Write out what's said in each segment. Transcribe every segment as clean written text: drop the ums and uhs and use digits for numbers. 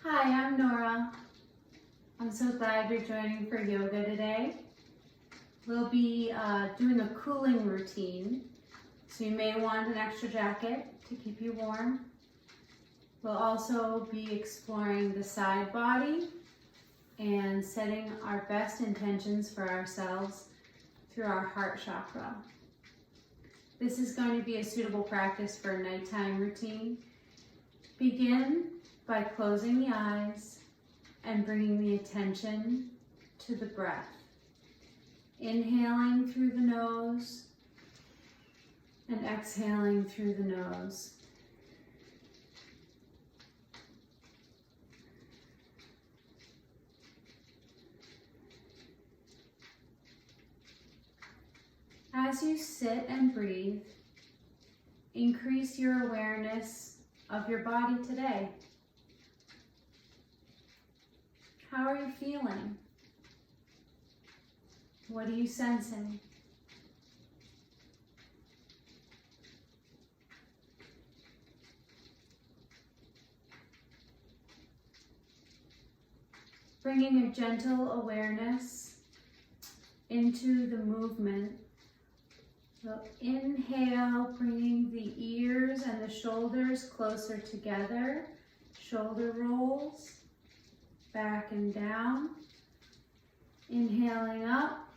Hi, I'm Nora. I'm so glad you're joining for yoga today. We'll be doing a cooling routine, so you may want an extra jacket to keep you warm. We'll also be exploring the side body and setting our best intentions for ourselves through our heart chakra. This is going to be a suitable practice for a nighttime routine. Begin by closing the eyes and bringing the attention to the breath. Inhaling through the nose and exhaling through the nose. As you sit and breathe, increase your awareness of your body today. How are you feeling? What are you sensing? Bringing a gentle awareness into the movement. So inhale, bringing the ears and the shoulders closer together. Shoulder rolls, back and down. Inhaling up.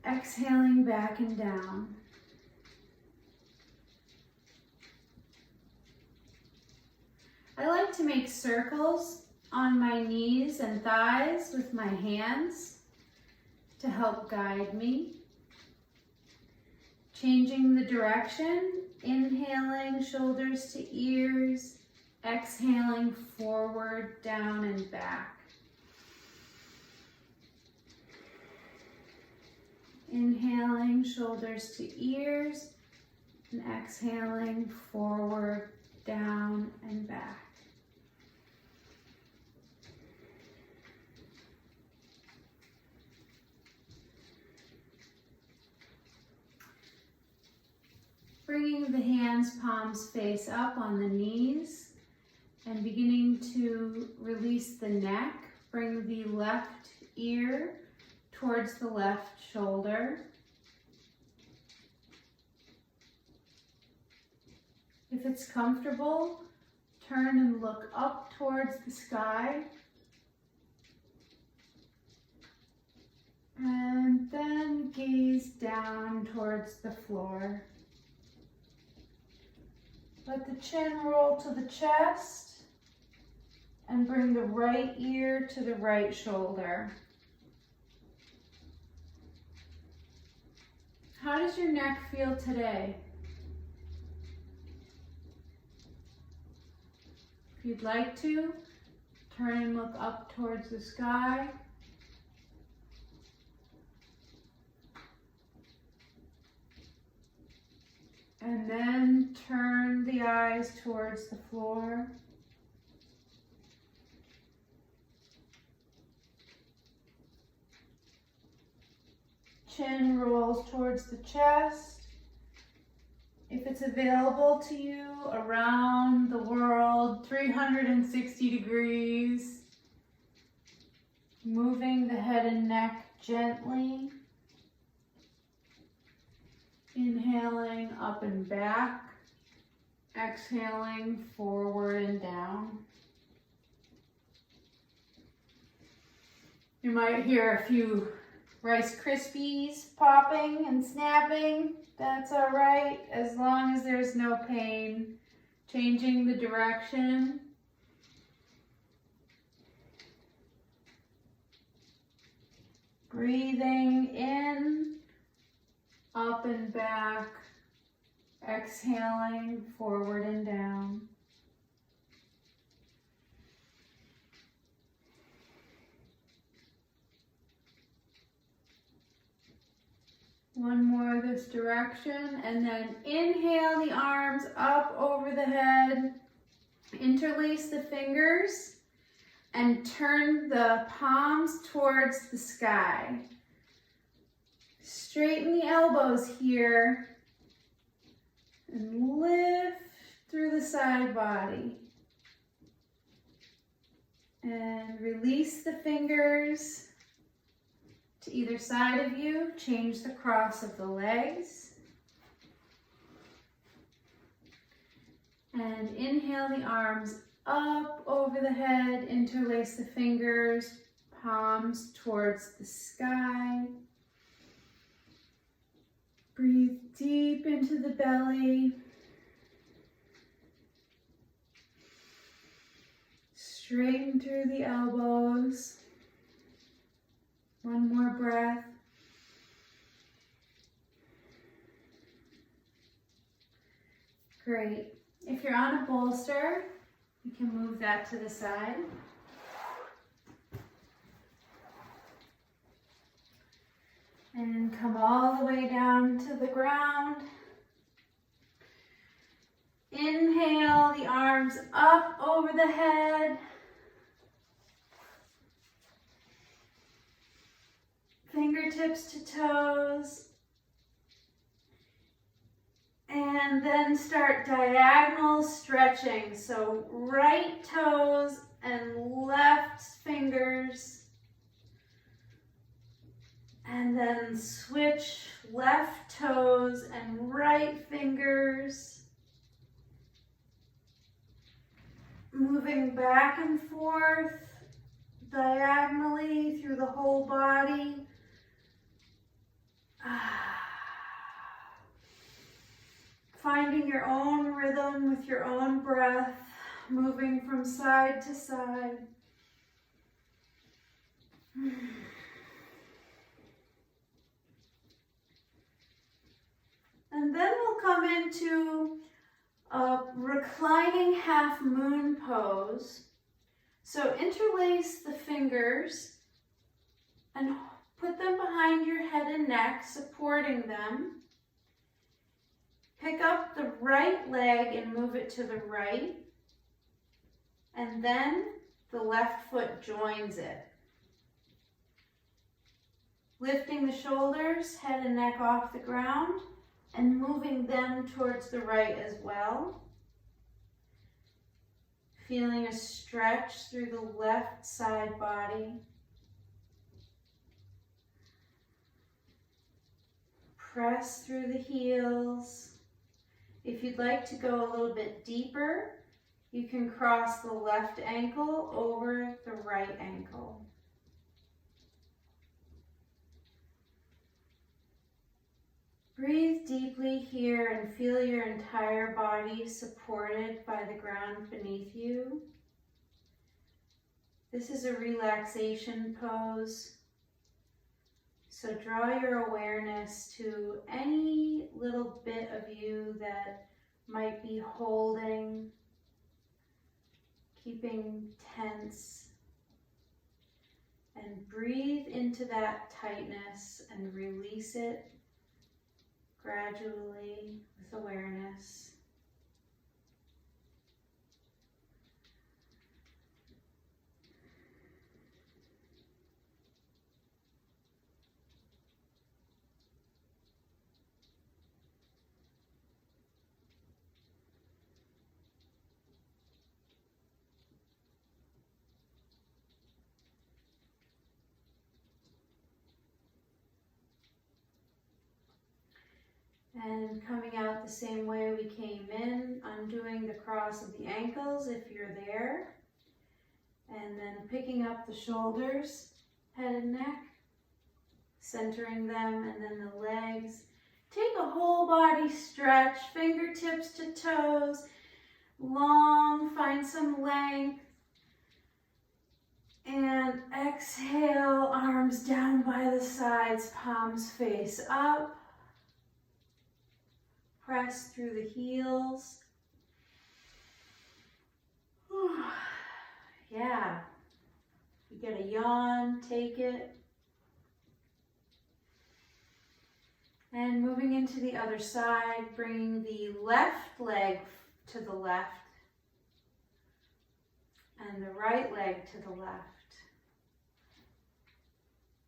Exhaling back and down. I like to make circles on my knees and thighs with my hands to help guide me. Changing the direction, inhaling shoulders to ears, exhaling forward, down and back. Inhaling shoulders to ears and exhaling forward, down and back. Bringing the hands, palms face up on the knees and beginning to release the neck. Bring the left ear towards the left shoulder. If it's comfortable, turn and look up towards the sky. And then gaze down towards the floor. Let the chin roll to the chest and bring the right ear to the right shoulder. How does your neck feel today? If you'd like to, turn and look up towards the sky. And then turn the eyes towards the floor. Chin rolls towards the chest. If it's available to you, around the world, 360 degrees. Moving the head and neck gently. Inhaling up and back, exhaling forward and down. You might hear a few Rice Krispies popping and snapping. That's all right, as long as there's no pain. Changing the direction. Breathing in. Up and back, exhaling forward and down. One more this direction, and then inhale the arms up over the head. Interlace the fingers and turn the palms towards the sky. Straighten the elbows here and lift through the side body. And release the fingers to either side of you. Change the cross of the legs. And inhale the arms up over the head. Interlace the fingers, palms towards the sky. Breathe deep into the belly. Straighten through the elbows. One more breath. Great. If you're on a bolster, you can move that to the side. And come all the way down to the ground. Inhale the arms up over the head. Fingertips to toes. And then start diagonal stretching. So right toes and left fingers. And then switch left toes and right fingers. Moving back and forth diagonally through the whole body. Finding your own rhythm with your own breath, moving from side to side. And then we'll come into a reclining half moon pose. So interlace the fingers and put them behind your head and neck, supporting them. Pick up the right leg and move it to the right. And then the left foot joins it. Lifting the shoulders, head and neck off the ground, and moving them towards the right as well. Feeling a stretch through the left side body. Press through the heels. If you'd like to go a little bit deeper, you can cross the left ankle over the right ankle. Breathe deeply here and feel your entire body supported by the ground beneath you. This is a relaxation pose. So draw your awareness to any little bit of you that might be holding, keeping tense, and breathe into that tightness and release it gradually with awareness. And coming out the same way we came in, undoing the cross of the ankles if you're there. And then picking up the shoulders, head and neck, centering them, and then the legs. Take a whole body stretch, fingertips to toes, long, find some length. And exhale, arms down by the sides, palms face up. Press through the heels. Yeah. You get a yawn, take it. And moving into the other side, bringing the left leg to the left and the right leg to the left.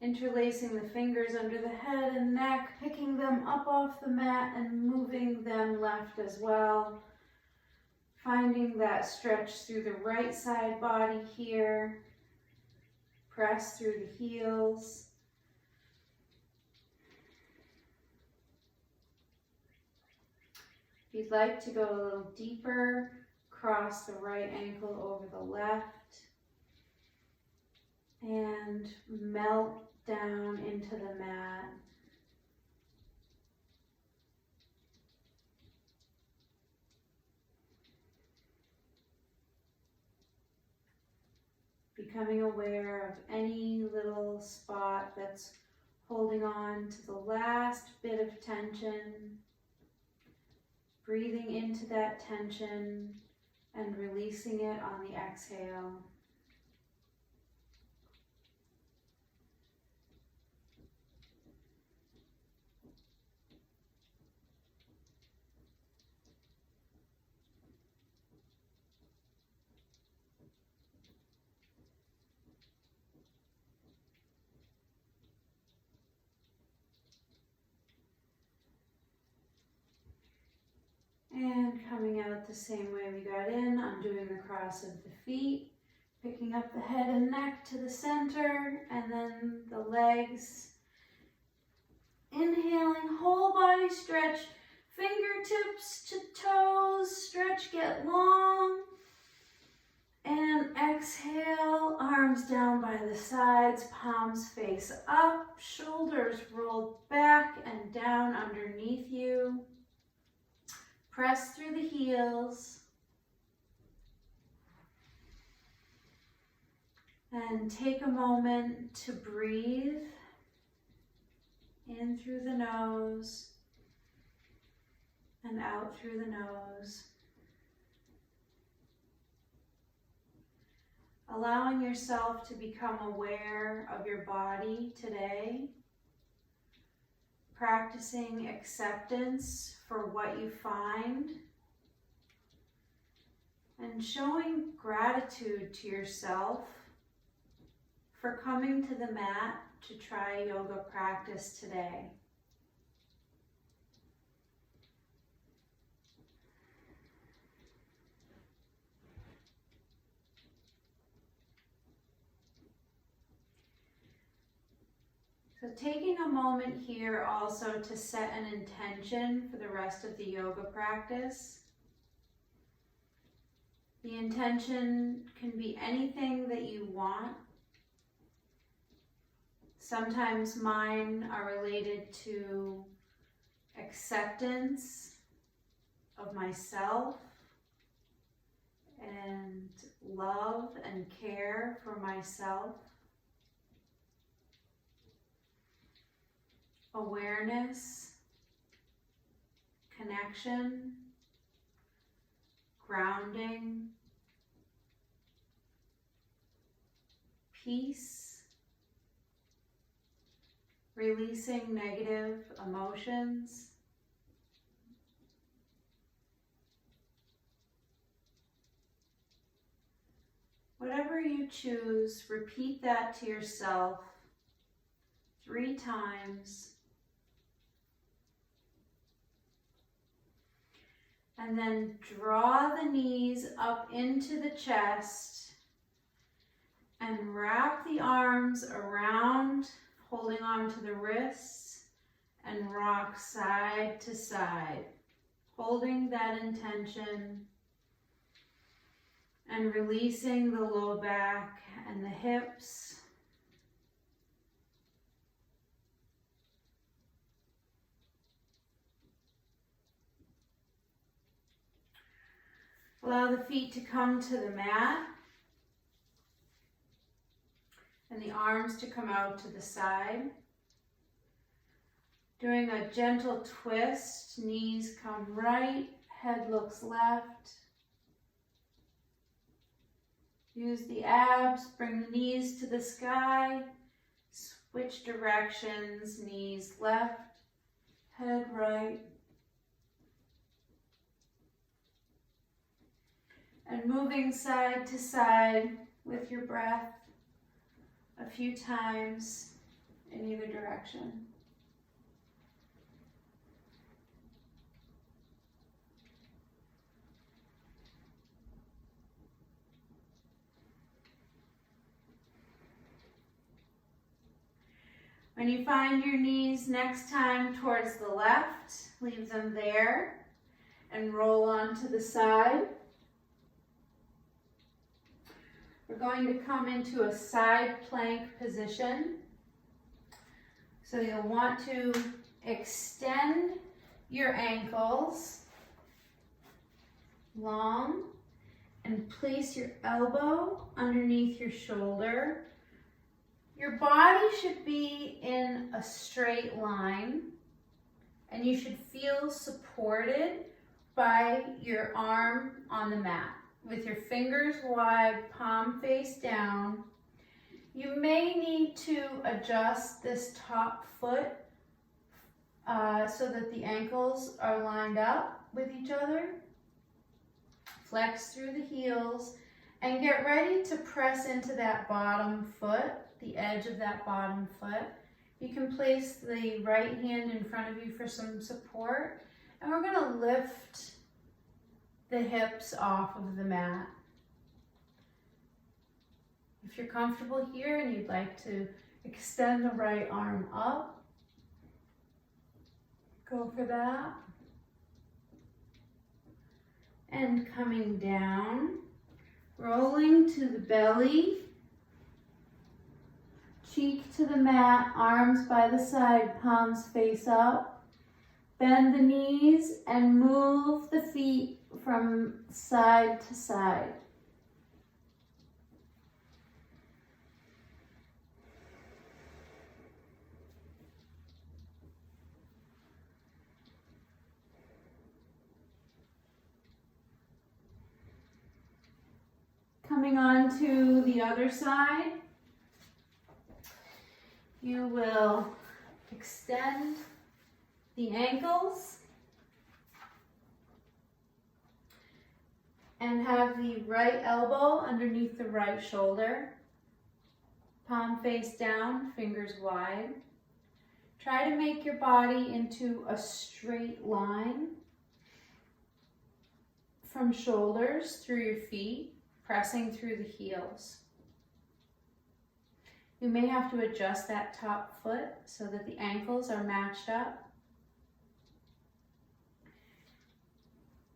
Interlacing the fingers under the head and neck, picking them up off the mat and moving them left as well. Finding that stretch through the right side body here. Press through the heels. If you'd like to go a little deeper, cross the right ankle over the left and melt down into the mat. Becoming aware of any little spot that's holding on to the last bit of tension. Breathing into that tension and releasing it on the exhale. And coming out the same way we got in, undoing the cross of the feet, picking up the head and neck to the center, and then the legs. Inhaling, whole body stretch, fingertips to toes, stretch, get long. And exhale, arms down by the sides, palms face up, shoulders rolled back and down underneath you. Press through the heels. And take a moment to breathe in through the nose and out through the nose. Allowing yourself to become aware of your body today. Practicing acceptance for what you find. And showing gratitude to yourself for coming to the mat to try yoga practice today. So taking a moment here also to set an intention for the rest of the yoga practice. The intention can be anything that you want. Sometimes mine are related to acceptance of myself and love and care for myself. Awareness, connection, grounding, peace, releasing negative emotions, whatever you choose, repeat that to yourself 3 times. And then draw the knees up into the chest and wrap the arms around, holding on to the wrists, and rock side to side, holding that intention and releasing the low back and the hips. Allow the feet to come to the mat and the arms to come out to the side. Doing a gentle twist, knees come right, head looks left. Use the abs, bring the knees to the sky, switch directions, knees left, head right. And moving side to side with your breath a few times in either direction. When you find your knees next time towards the left, leave them there and roll onto the side. We're going to come into a side plank position. So you'll want to extend your ankles long and place your elbow underneath your shoulder. Your body should be in a straight line and you should feel supported by your arm on the mat with your fingers wide, palm face down. You may need to adjust this top foot so that the ankles are lined up with each other. Flex through the heels and get ready to press into that bottom foot, the edge of that bottom foot. You can place the right hand in front of you for some support, and we're going to lift the hips off of the mat. If you're comfortable here and you'd like to extend the right arm up, go for that. And coming down, rolling to the belly, cheek to the mat, arms by the side, palms face up. Bend the knees and move the feet from side to side. Coming on to the other side, you will extend the ankles and have the right elbow underneath the right shoulder, palm face down, fingers wide. Try to make your body into a straight line from shoulders through your feet, pressing through the heels. You may have to adjust that top foot so that the ankles are matched up.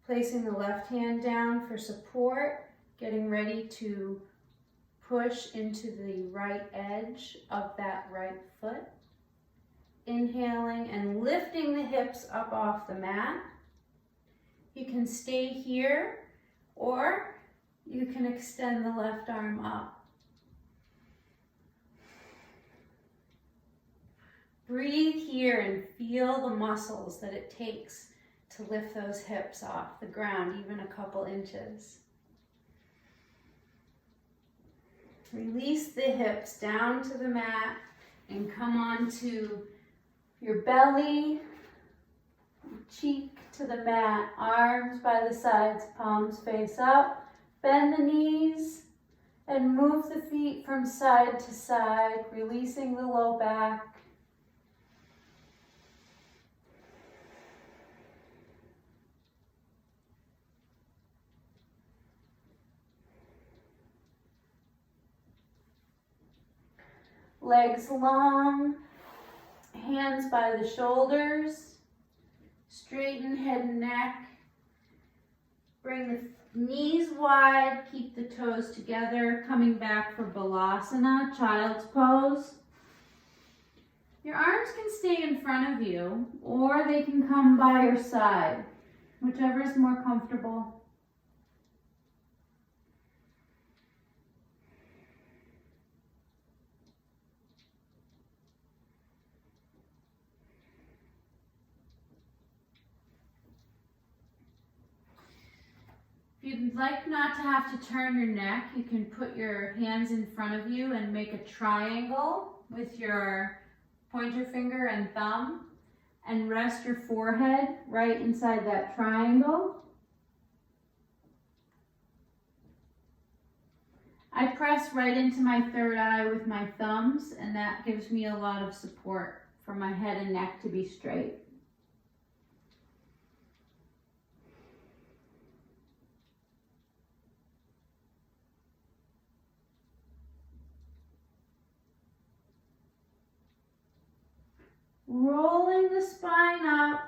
Placing the left hand down for support, getting ready to push into the right edge of that right foot. Inhaling and lifting the hips up off the mat. You can stay here or you can extend the left arm up. Breathe here and feel the muscles that it takes to lift those hips off the ground, even a couple inches. Release the hips down to the mat and come on to your belly, cheek to the mat, arms by the sides, palms face up. Bend the knees and move the feet from side to side, releasing the low back. Legs long, hands by the shoulders, straighten head and neck. Bring the knees wide, keep the toes together, coming back for Balasana, child's pose. Your arms can stay in front of you or they can come by your side, whichever is more comfortable. If you'd like not to have to turn your neck, you can put your hands in front of you and make a triangle with your pointer finger and thumb and rest your forehead right inside that triangle. I press right into my third eye with my thumbs, and that gives me a lot of support for my head and neck to be straight. rolling the spine up,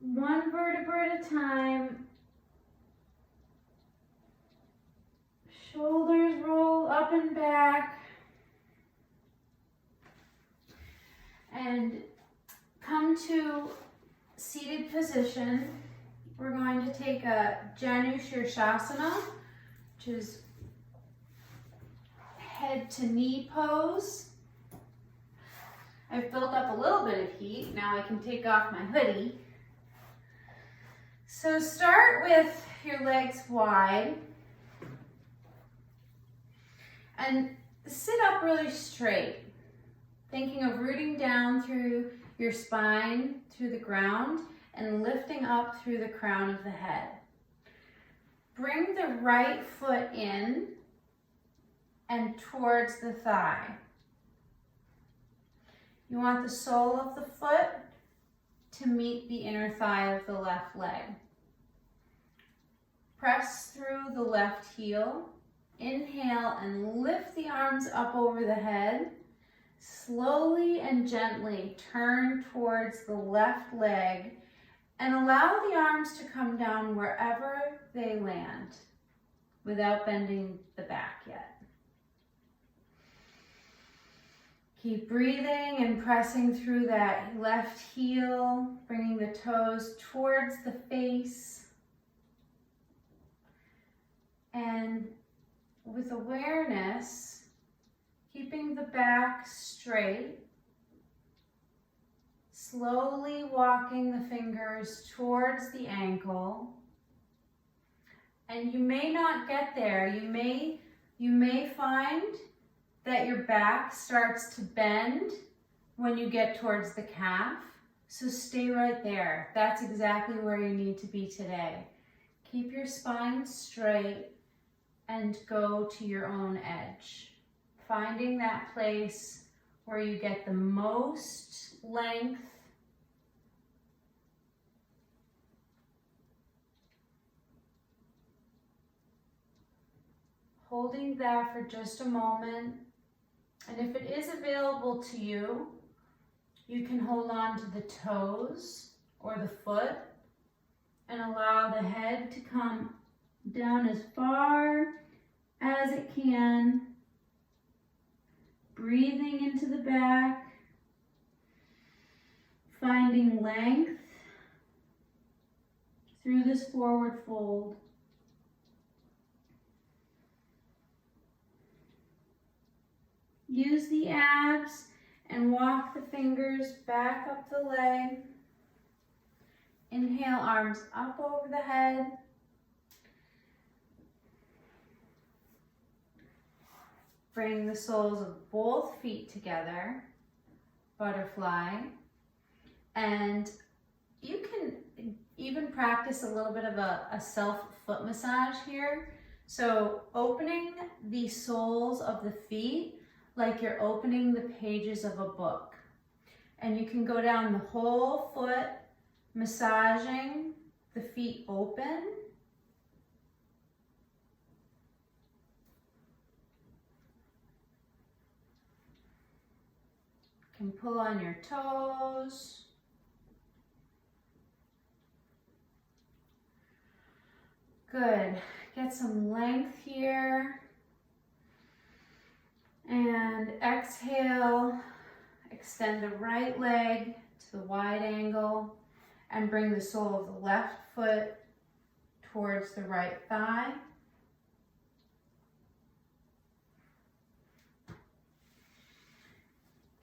one vertebra at a time. Shoulders roll up and back. And come to seated position. We're going to take a Janu Shirshasana, which is head to knee pose. I've built up a little bit of heat. Now I can take off my hoodie. So start with your legs wide and sit up really straight, thinking of rooting down through your spine, through the ground, and lifting up through the crown of the head. Bring the right foot in and towards the thigh. You want the sole of the foot to meet the inner thigh of the left leg. Press through the left heel. Inhale and lift the arms up over the head. Slowly and gently turn towards the left leg and allow the arms to come down wherever they land without bending the back yet. Keep breathing and pressing through that left heel, bringing the toes towards the face. And with awareness, keeping the back straight, slowly walking the fingers towards the ankle. And you may not get there. You may find that your back starts to bend when you get towards the calf. So stay right there. That's exactly where you need to be today. Keep your spine straight and go to your own edge. Finding that place where you get the most length holding that for just a moment. And if it is available to you, you can hold on to the toes or the foot and allow the head to come down as far as it can. Breathing into the back, finding length through this forward fold. Use the abs and walk the fingers back up the leg. Inhale, arms up over the head. Bring the soles of both feet together, butterfly. And you can even practice a little bit of a self foot massage here. So opening the soles of the feet like you're opening the pages of a book. And you can go down the whole foot, massaging the feet open. You can pull on your toes. Good. Get some length here. And exhale, extend the right leg to the wide angle and bring the sole of the left foot towards the right thigh.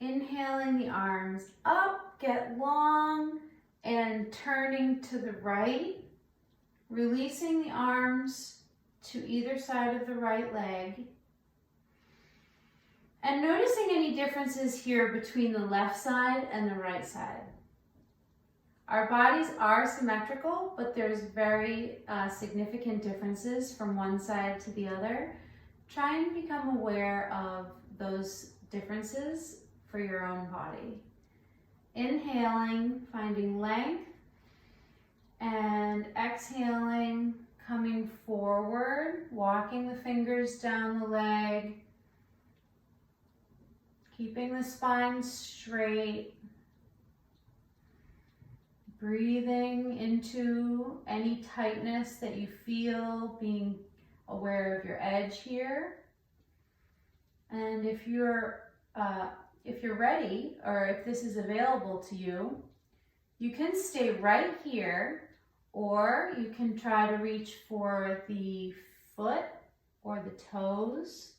Inhaling the arms up, get long and turning to the right, releasing the arms to either side of the right leg. And noticing any differences here between the left side and the right side. Our bodies are symmetrical, but there's very significant differences from one side to the other. Try and become aware of those differences for your own body. Inhaling, finding length, and exhaling, coming forward, walking the fingers down the leg, keeping the spine straight, Breathing into any tightness that you feel, being aware of your edge here. And if you're ready, or if this is available to you, you can stay right here, or you can try to reach for the foot or the toes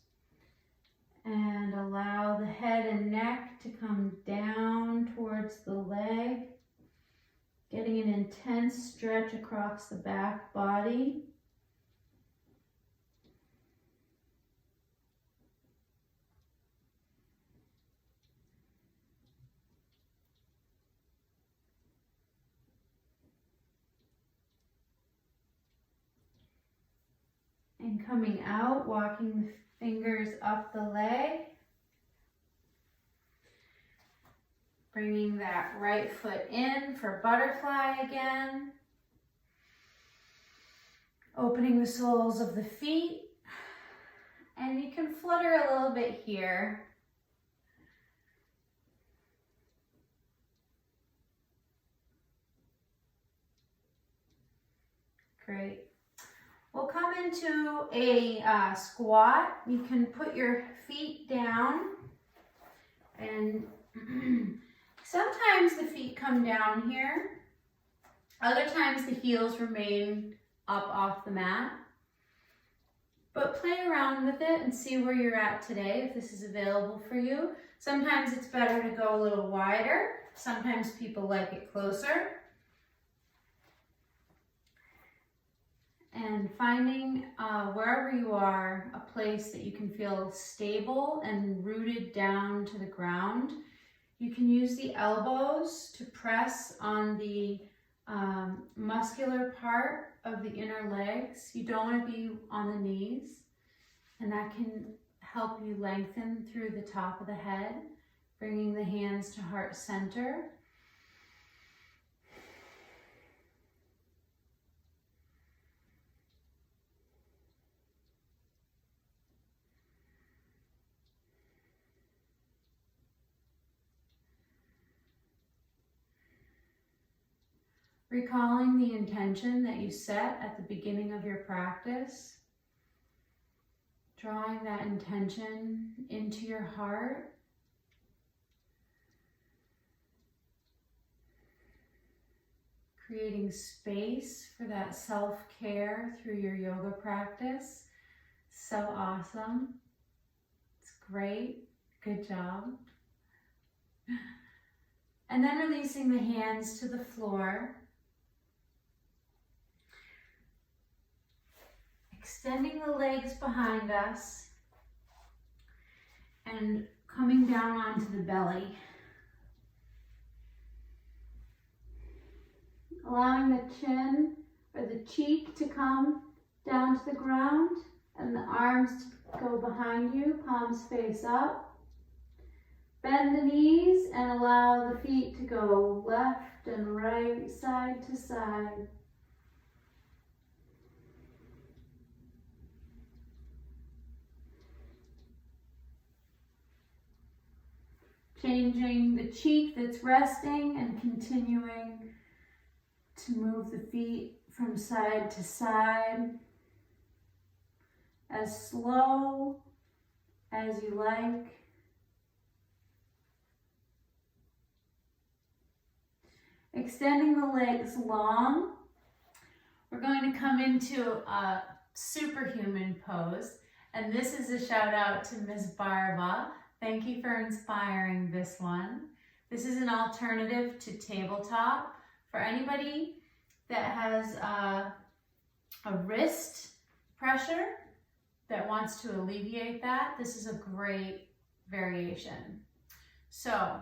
and allow the head and neck to come down towards the leg, getting an intense stretch across the back body. And coming out, walking the fingers up the leg. Bringing that right foot in for butterfly again. Opening the soles of the feet. And you can flutter a little bit here. Great. We'll come into a squat. You can put your feet down, and sometimes the feet come down here. Other times the heels remain up off the mat. But play around with it and see where you're at today, if this is available for you. Sometimes it's better to go a little wider. Sometimes people like it closer. And finding wherever you are, a place that you can feel stable and rooted down to the ground. You can use the elbows to press on the muscular part of the inner legs. You don't want to be on the knees, and that can help you lengthen through the top of the head, bringing the hands to heart center. Recalling the intention that you set at the beginning of your practice, drawing that intention into your heart, creating space for that self-care through your yoga practice. So awesome. It's great. Good job. And then releasing the hands to the floor. Extending the legs behind us and coming down onto the belly. Allowing the chin or the cheek to come down to the ground and the arms to go behind you, palms face up. Bend the knees and allow the feet to go left and right, side to side. Changing the cheek that's resting and continuing to move the feet from side to side as slow as you like. Extending the legs long. We're going to come into a superhuman pose, and this is a shout out to Ms. Barba. Thank you for inspiring this one. This is an alternative to tabletop. For anybody that has a wrist pressure that wants to alleviate that, this is a great variation. So,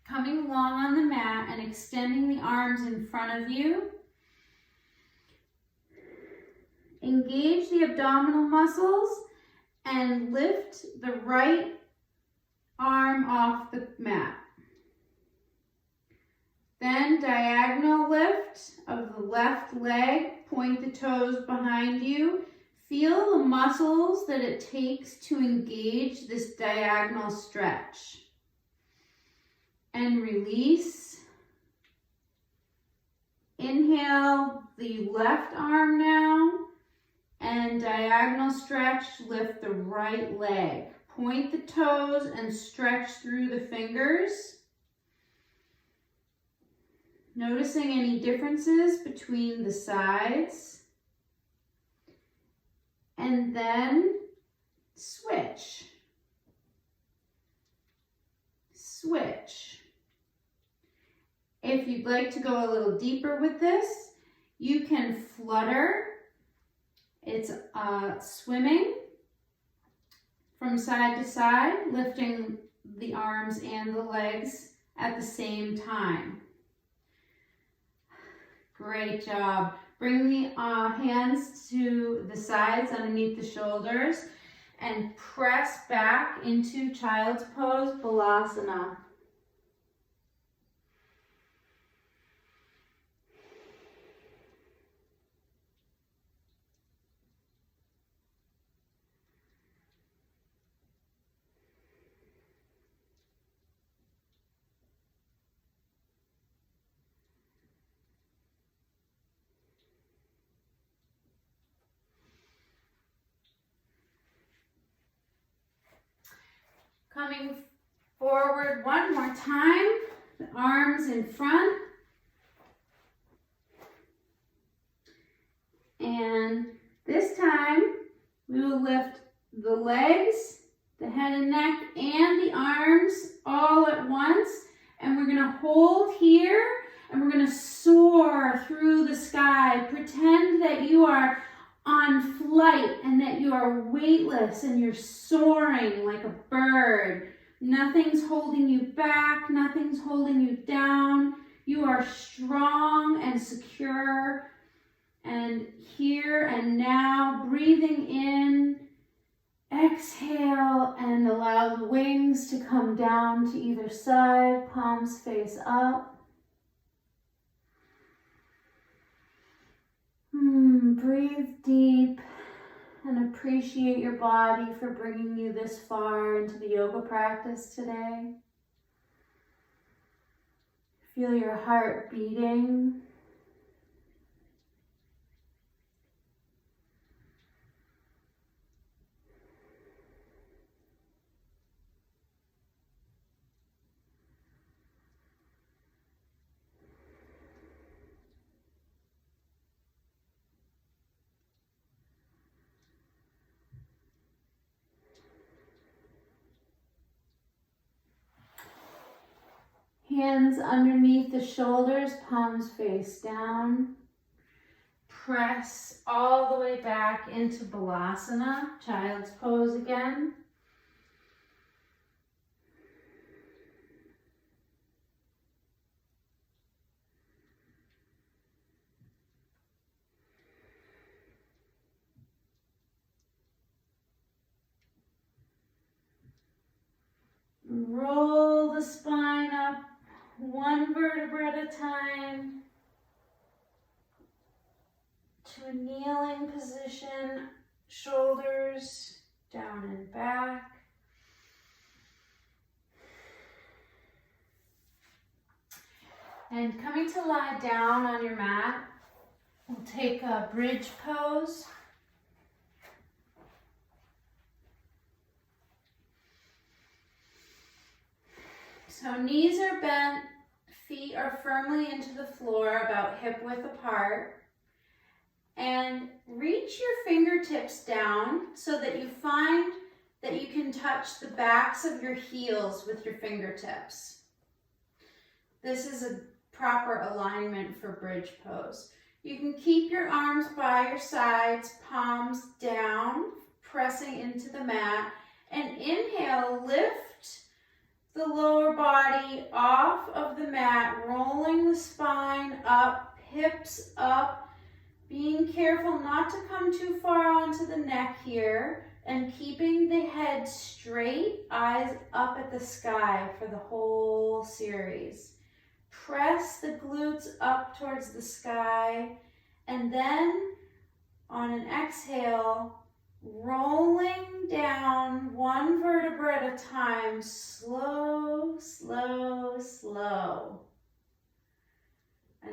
coming along on the mat and extending the arms in front of you. Engage the abdominal muscles and lift the right arm off the mat. Then diagonal lift of the left leg, point the toes behind you. Feel the muscles that it takes to engage this diagonal stretch. And release. Inhale the left arm now, and diagonal stretch, lift the right leg. Point the toes and stretch through the fingers. Noticing any differences between the sides. And then switch. Switch. If you'd like to go a little deeper with this, you can flutter. It's swimming from side to side, lifting the arms and the legs at the same time. Great job. Bring the hands to the sides underneath the shoulders and press back into child's pose, Balasana. Coming forward one more time, the arms in front. And this time we will lift the legs, the head and neck, and the arms all at once. And we're gonna hold here and we're gonna soar through the sky. Pretend that you are on flight and that you are weightless and you're soaring like a bird. Nothing's holding you back, nothing's holding you down. You are strong and secure. And here and now, breathing in, exhale, and allow the wings to come down to either side, palms face up. Breathe deep and appreciate your body for bringing you this far into the yoga practice today. Feel your heart beating. Hands underneath the shoulders, palms face down. Press all the way back into Balasana, child's pose again. Roll the spine up one vertebra at a time to a kneeling position, shoulders down and back. And coming to lie down on your mat, we'll take a bridge pose. So knees are bent, feet are firmly into the floor, about hip width apart. And reach your fingertips down so that you find that you can touch the backs of your heels with your fingertips. This is a proper alignment for bridge pose. You can keep your arms by your sides, palms down, pressing into the mat. And inhale, lift the lower body off of the mat, rolling the spine up, hips up, being careful not to come too far onto the neck here, and keeping the head straight, eyes up at the sky for the whole series. Press the glutes up towards the sky, and then on an exhale, rolling down one vertebra at a time, slow, slow, slow.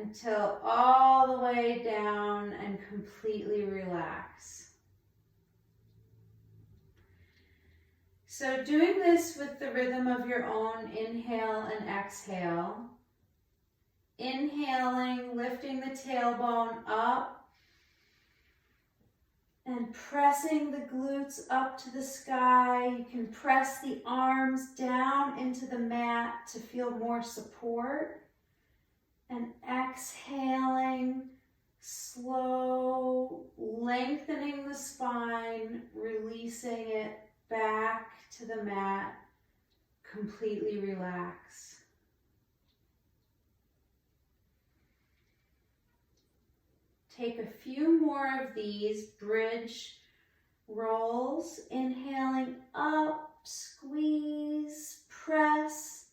until all the way down and completely relax. So doing this with the rhythm of your own inhale and exhale. Inhaling, lifting the tailbone up and pressing the glutes up to the sky. You can press the arms down into the mat to feel more support. And exhaling, slow, lengthening the spine, releasing it back to the mat, completely relax. Take a few more of these bridge rolls, inhaling up, squeeze, press,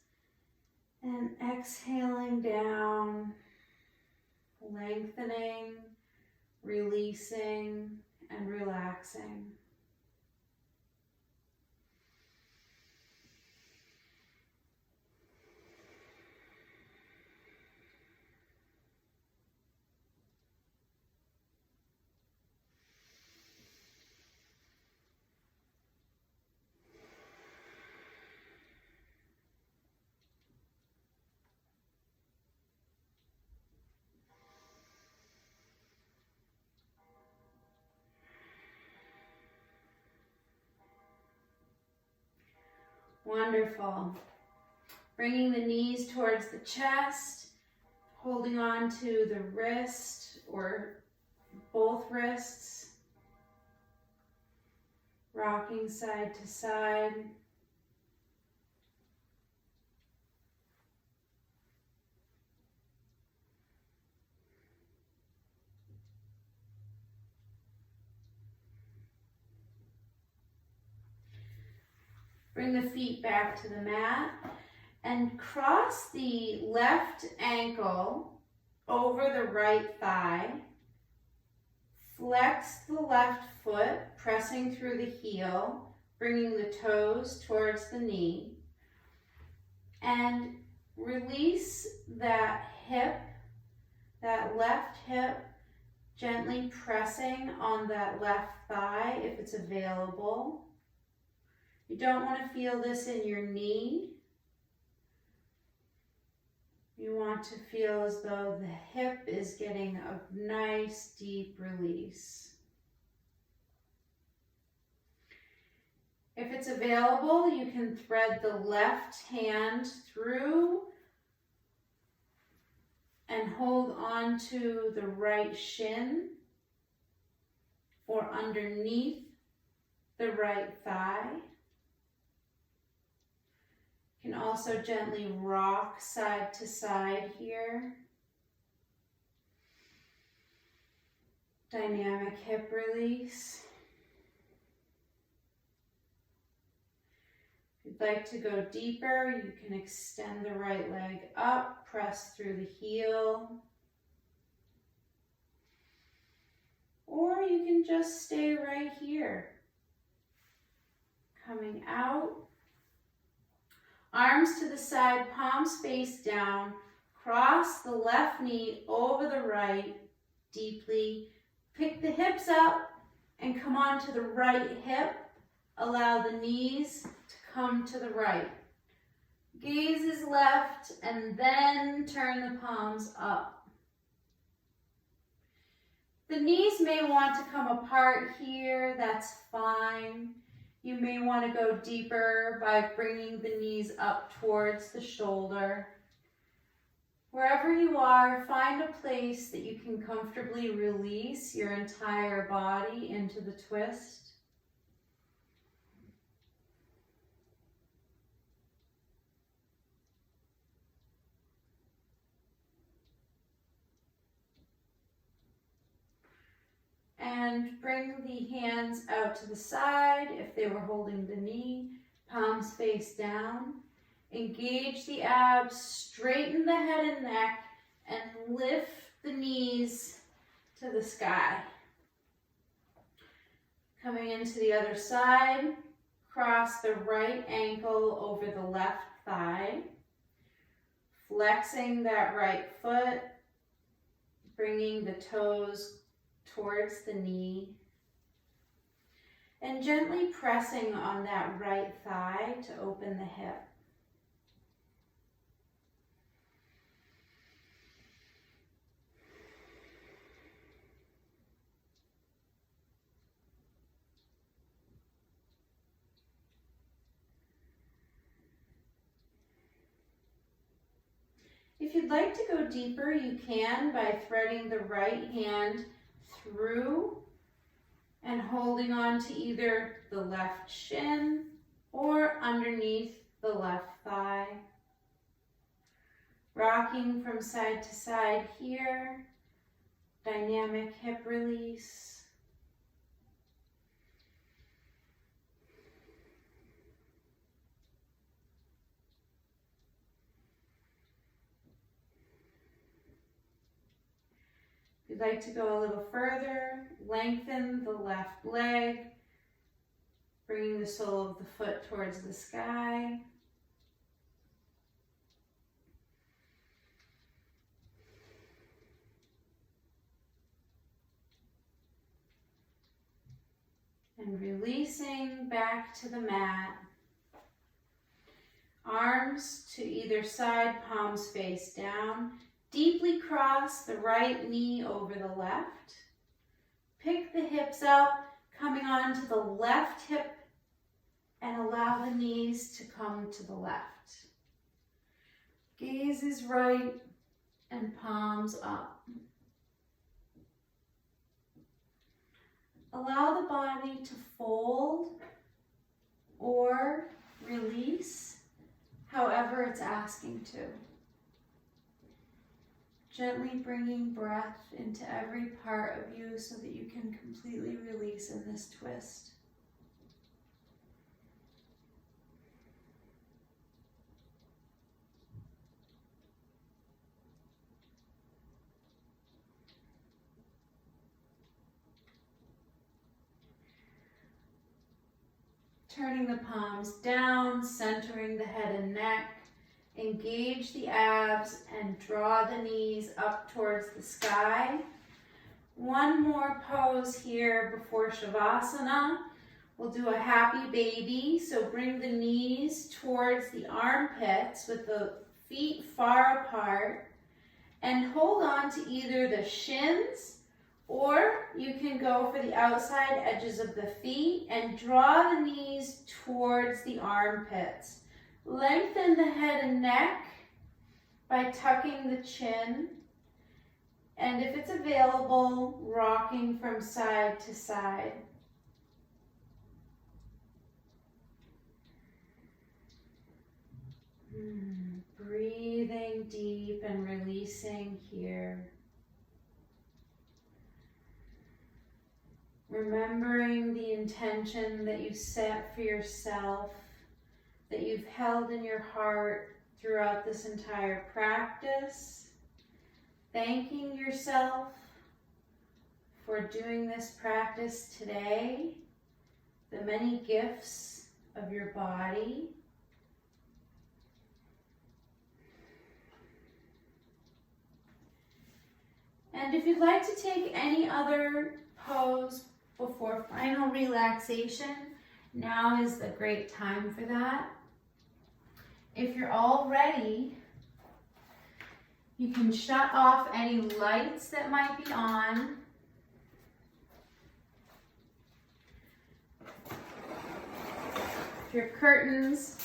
and exhaling down, lengthening, releasing, and relaxing. Wonderful. Bringing the knees towards the chest, holding on to the wrist or both wrists, rocking side to side. Bring the feet back to the mat and cross the left ankle over the right thigh. Flex the left foot, pressing through the heel, bringing the toes towards the knee. And release that hip, that left hip, gently pressing on that left thigh if it's available. You don't want to feel this in your knee. You want to feel as though the hip is getting a nice deep release. If it's available, you can thread the left hand through and hold on to the right shin or underneath the right thigh. You can also gently rock side to side here. Dynamic hip release. If you'd like to go deeper, you can extend the right leg up, press through the heel. Or you can just stay right here. Coming out. Arms to the side, palms face down. Cross the left knee over the right deeply. Pick the hips up and come onto the right hip. Allow the knees to come to the right. Gaze is left and then turn the palms up. The knees may want to come apart here, that's fine. You may want to go deeper by bringing the knees up towards the shoulder. Wherever you are, find a place that you can comfortably release your entire body into the twist. And bring the hands out to the side if they were holding the knee, palms face down. Engage the abs, straighten the head and neck, and lift the knees to the sky. Coming into the other side, cross the right ankle over the left thigh, flexing that right foot, bringing the toes towards the knee and gently pressing on that right thigh to open the hip. If you'd like to go deeper, you can by threading the right hand through and holding on to either the left shin or underneath the left thigh. Rocking from side to side here, dynamic hip release. If you'd like to go a little further, lengthen the left leg, bringing the sole of the foot towards the sky. And releasing back to the mat. Arms to either side, palms face down. Deeply cross the right knee over the left. Pick the hips up, coming onto the left hip, and allow the knees to come to the left. Gaze is right and palms up. Allow the body to fold or release, however it's asking to. Gently bringing breath into every part of you so that you can completely release in this twist. Turning the palms down, centering the head and neck. Engage the abs and draw the knees up towards the sky. One more pose here before Shavasana. We'll do a happy baby. So bring the knees towards the armpits with the feet far apart and hold on to either the shins, or you can go for the outside edges of the feet and draw the knees towards the armpits. Lengthen the head and neck by tucking the chin, and if it's available, rocking from side to side. Breathing deep and releasing here. Remembering the intention that you set for yourself, that you've held in your heart throughout this entire practice. Thanking yourself for doing this practice today, the many gifts of your body. And if you'd like to take any other pose before final relaxation, now is the great time for that. If you're all ready, you can shut off any lights that might be on. Your curtains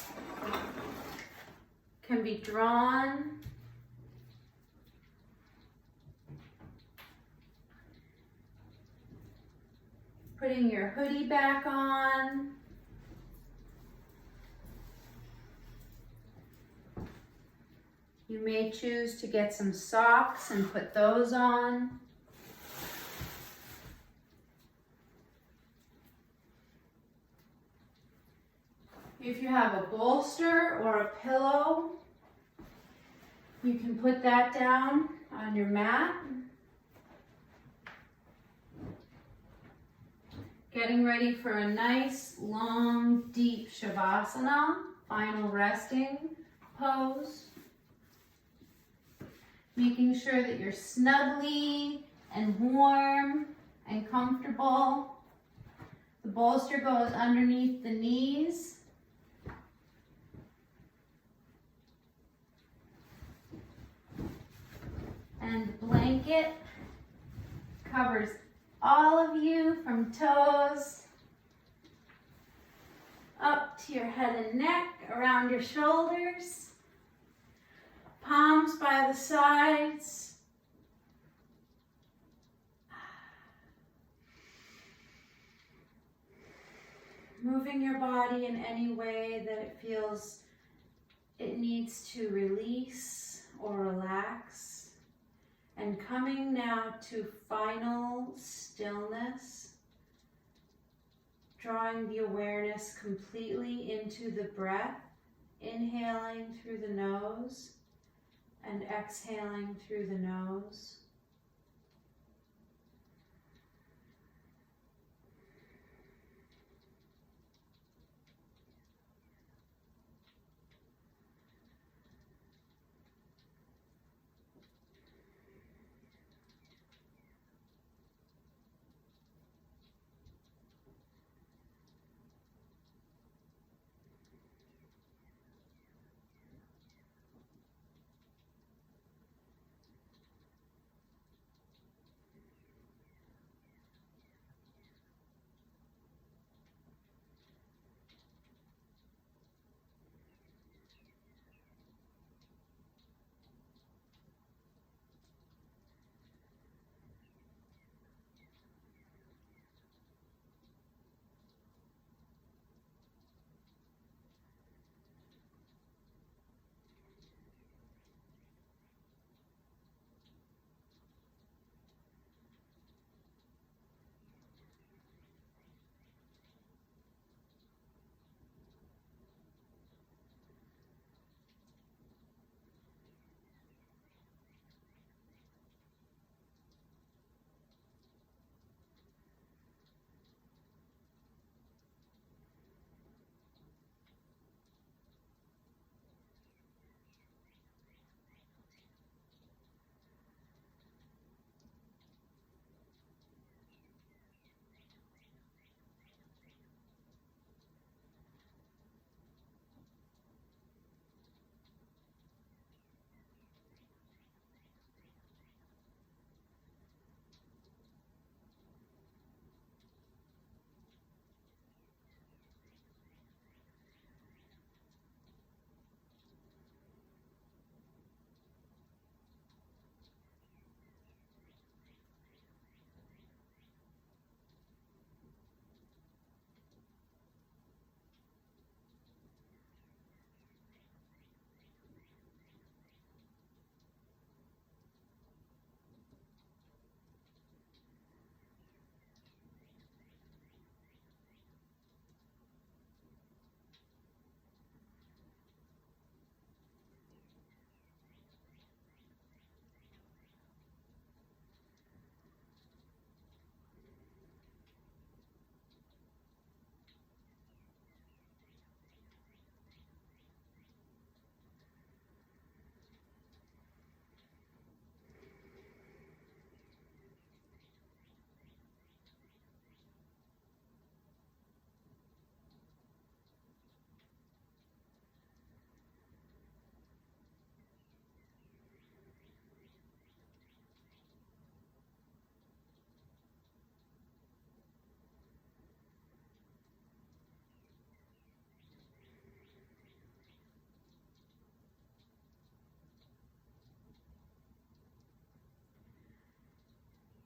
can be drawn. Putting your hoodie back on. You may choose to get some socks and put those on. If you have a bolster or a pillow, you can put that down on your mat. Getting ready for a nice, long, deep Shavasana, final resting pose. making sure that you're snugly and warm and comfortable. The bolster goes underneath the knees. And the blanket covers all of you from toes up to your head and neck, around your shoulders, palms by the sides. Moving your body in any way that it feels it needs to release or relax. And coming now to final stillness, drawing the awareness completely into the breath, inhaling through the nose and exhaling through the nose.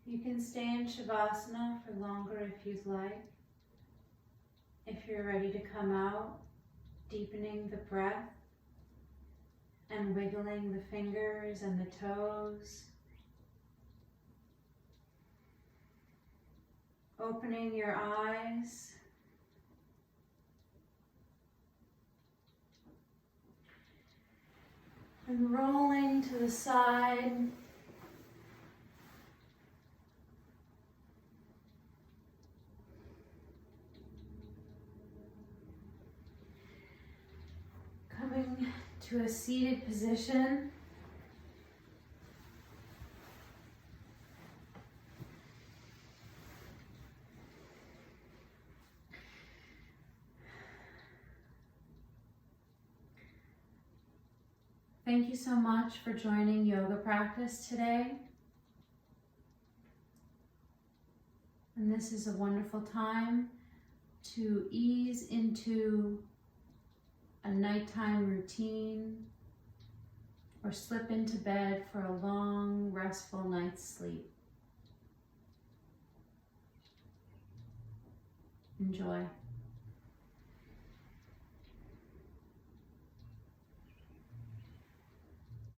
You can stay in Shavasana for longer if you'd like. If you're ready to come out, deepening the breath and wiggling the fingers and the toes. Opening your eyes. And rolling to the side. Coming to a seated position. Thank you so much for joining yoga practice today. And this is a wonderful time to ease into a nighttime routine or slip into bed for a long, restful night's sleep. Enjoy.